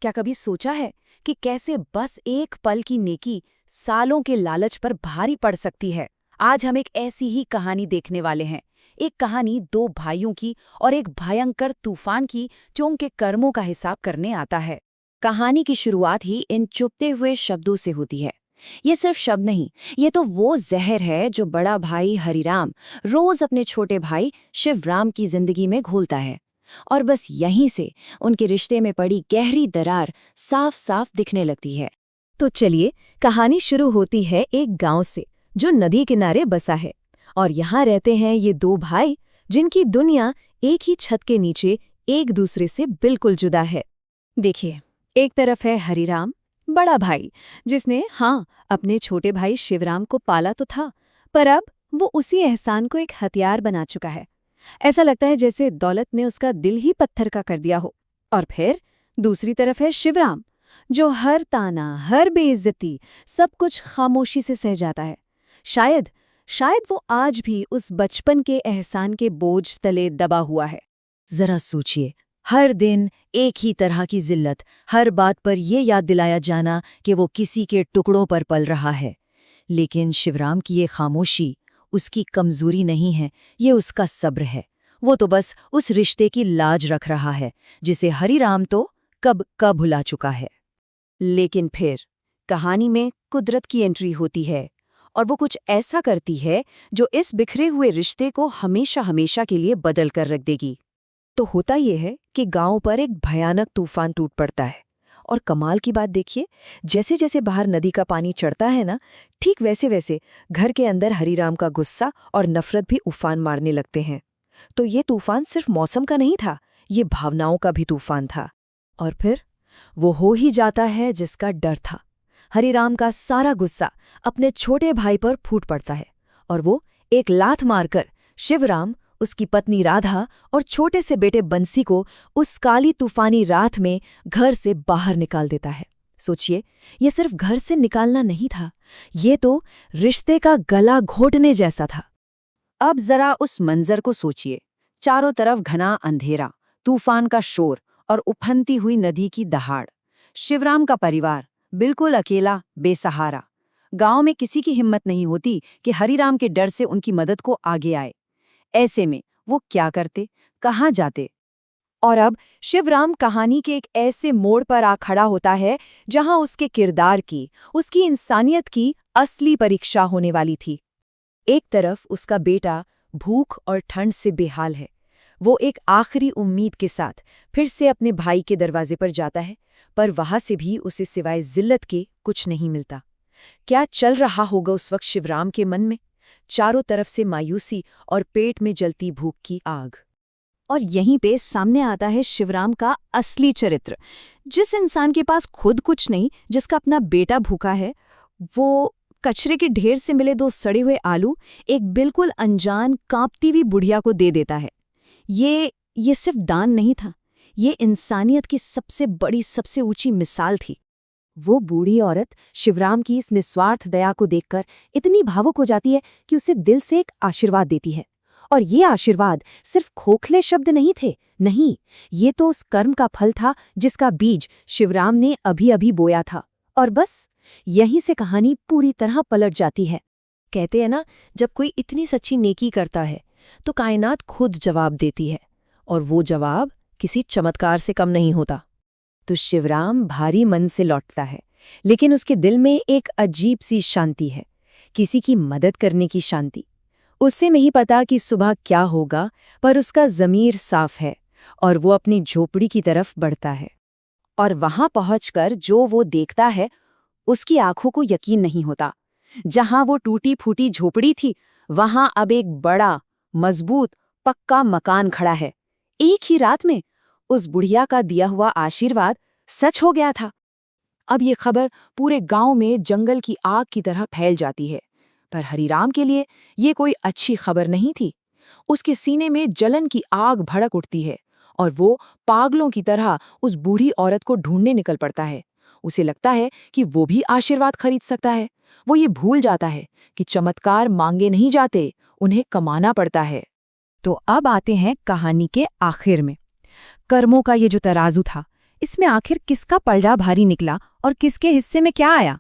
क्या कभी सोचा है कि कैसे बस एक पल की नेकी सालों के लालच पर भारी पड़ सकती है। आज हम एक ऐसी ही कहानी देखने वाले हैं। एक कहानी दो भाइयों की और एक भयंकर तूफान की जो उनके कर्मों का हिसाब करने आता है। कहानी की शुरुआत ही इन चुभते हुए शब्दों से होती है। ये सिर्फ शब्द नहीं, ये तो वो जहर है जो बड़ा भाई हरिराम रोज अपने छोटे भाई शिवराम की जिंदगी में घोलता है। और बस यहीं से उनके रिश्ते में पड़ी गहरी दरार साफ साफ दिखने लगती है। तो चलिए, कहानी शुरू होती है एक गांव से जो नदी किनारे बसा है। और यहाँ रहते हैं ये दो भाई जिनकी दुनिया एक ही छत के नीचे एक दूसरे से बिल्कुल जुदा है। देखिए, एक तरफ है हरिराम, बड़ा भाई, जिसने अपने छोटे भाई शिवराम को पाला तो था, पर अब वो उसी एहसान को एक हथियार बना चुका है। ऐसा लगता है जैसे दौलत ने उसका दिल ही पत्थर का कर दिया हो। और फिर दूसरी तरफ है शिवराम, जो हर ताना, हर बेइज्जती, सब कुछ खामोशी से सह जाता है। शायद वो आज भी उस बचपन के एहसान के बोझ तले दबा हुआ है। जरा सोचिए, हर दिन एक ही तरह की जिल्लत, हर बात पर ये याद दिलाया जाना कि वो किसी के टुकड़ों पर पल रहा है। लेकिन शिवराम की ये खामोशी उसकी कमजोरी नहीं है, ये उसका सब्र है। वो तो बस उस रिश्ते की लाज रख रहा है जिसे हरिराम तो कब कब भुला चुका है। लेकिन फिर कहानी में कुदरत की एंट्री होती है और वो कुछ ऐसा करती है जो इस बिखरे हुए रिश्ते को हमेशा हमेशा के लिए बदल कर रख देगी। तो होता ये है कि गांव पर एक भयानक तूफान टूट पड़ता है। और कमाल की बात देखिए, जैसे जैसे बाहर नदी का पानी चढ़ता है ना, ठीक वैसे वैसे घर के अंदर हरिराम का गुस्सा और नफरत भी उफान मारने लगते हैं। तो ये तूफान सिर्फ मौसम का नहीं था, ये भावनाओं का भी तूफान था। और फिर वो हो ही जाता है जिसका डर था। हरिराम का सारा गुस्सा अपने छोटे भाई पर फूट पड़ता है और वो एक लात मारकर शिवराम, उसकी पत्नी राधा और छोटे से बेटे बंसी को उस काली तूफानी रात में घर से बाहर निकाल देता है। सोचिए, ये सिर्फ घर से निकालना नहीं था, ये तो रिश्ते का गला घोटने जैसा था। अब जरा उस मंजर को सोचिए। चारों तरफ घना अंधेरा, तूफान का शोर और उफनती हुई नदी की दहाड़। शिवराम का परिवार बिल्कुल अकेला, बेसहारा। गांव में किसी की हिम्मत नहीं होती कि हरिराम के डर से उनकी मदद को आगे आए। ऐसे में वो क्या करते, कहाँ जाते? और अब शिवराम कहानी के एक ऐसे मोड़ पर आ खड़ा होता है जहां उसके किरदार की, उसकी इंसानियत की असली परीक्षा होने वाली थी। एक तरफ उसका बेटा भूख और ठंड से बेहाल है। वो एक आखिरी उम्मीद के साथ फिर से अपने भाई के दरवाजे पर जाता है, पर वहां से भी उसे सिवाय जिल्लत के कुछ नहीं मिलता। क्या चल रहा होगा उस वक्त शिवराम के मन में? चारों तरफ से मायूसी और पेट में जलती भूख की आग। और यहीं पे सामने आता है शिवराम का असली चरित्र। जिस इंसान के पास खुद कुछ नहीं, जिसका अपना बेटा भूखा है, वो कचरे के ढेर से मिले दो सड़े हुए आलू एक बिल्कुल अनजान कांपती हुई बुढ़िया को दे देता है। ये सिर्फ दान नहीं था, ये इंसानियत की सबसे बड़ी, सबसे ऊंची मिसाल थी। वो बूढ़ी औरत शिवराम की इस निस्वार्थ दया को देखकर इतनी भावुक हो जाती है कि उसे दिल से एक आशीर्वाद देती है। और ये आशीर्वाद सिर्फ खोखले शब्द नहीं थे, नहीं, ये तो उस कर्म का फल था जिसका बीज शिवराम ने अभी अभी बोया था। और बस यहीं से कहानी पूरी तरह पलट जाती है। कहते हैं ना, जब कोई इतनी सच्ची नेकी करता है तो कायनात खुद जवाब देती है, और वो जवाब किसी चमत्कार से कम नहीं होता। तो शिवराम भारी मन से लौटता है, लेकिन उसके दिल में एक अजीब सी शांति है, किसी की मदद करने की शांति। उसे नहीं पता कि सुबह क्या होगा, पर उसका ज़मीर साफ है और वो अपनी झोपड़ी की तरफ बढ़ता है। और वहां पहुंचकर जो वो देखता है, उसकी आंखों को यकीन नहीं होता। जहां वो टूटी फूटी झोपड़ी थी, वहां अब एक बड़ा, मजबूत, पक्का मकान खड़ा है। एक ही रात में उस बुढ़िया का दिया हुआ आशीर्वाद सच हो गया था। अब ये खबर पूरे गांव में जंगल की आग की तरह फैल जाती है। पर हरिराम के लिए ये कोई अच्छी खबर नहीं थी। उसके सीने में जलन की आग भड़क उठती है और वो पागलों की तरह उस बूढ़ी औरत को ढूंढने निकल पड़ता है। उसे लगता है कि वो भी आशीर्वाद खरीद सकता है। वो ये भूल जाता है कि चमत्कार मांगे नहीं जाते, उन्हें कमाना पड़ता है। तो अब आते हैं कहानी के आखिर में। कर्मों का ये जो तराजू था, इसमें आखिर किसका पलड़ा भारी निकला और किसके हिस्से में क्या आया?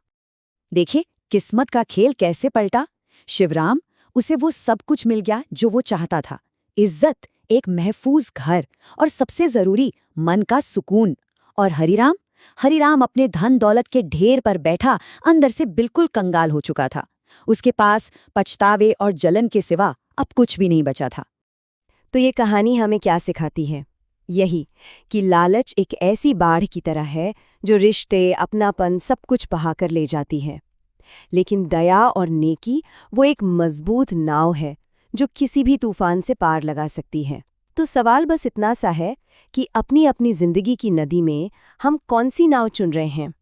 देखिए, किस्मत का खेल कैसे पलटा। शिवराम, उसे वो सब कुछ मिल गया जो वो चाहता था। इज्जत, एक महफूज घर और सबसे जरूरी मन का सुकून। और हरीराम, हरीराम अपने धन दौलत के ढेर पर बैठा अंदर से बिल्कुल कंगाल हो चुका था। उसके पास पछतावे और जलन के सिवा अब कुछ भी नहीं बचा था। तो ये कहानी हमें क्या सिखाती है? यही कि लालच एक ऐसी बाढ़ की तरह है जो रिश्ते, अपनापन सब कुछ बहाकर ले जाती है। लेकिन दया और नेकी वो एक मजबूत नाव है जो किसी भी तूफान से पार लगा सकती है। तो सवाल बस इतना सा है कि अपनी अपनी जिंदगी की नदी में हम कौन सी नाव चुन रहे हैं?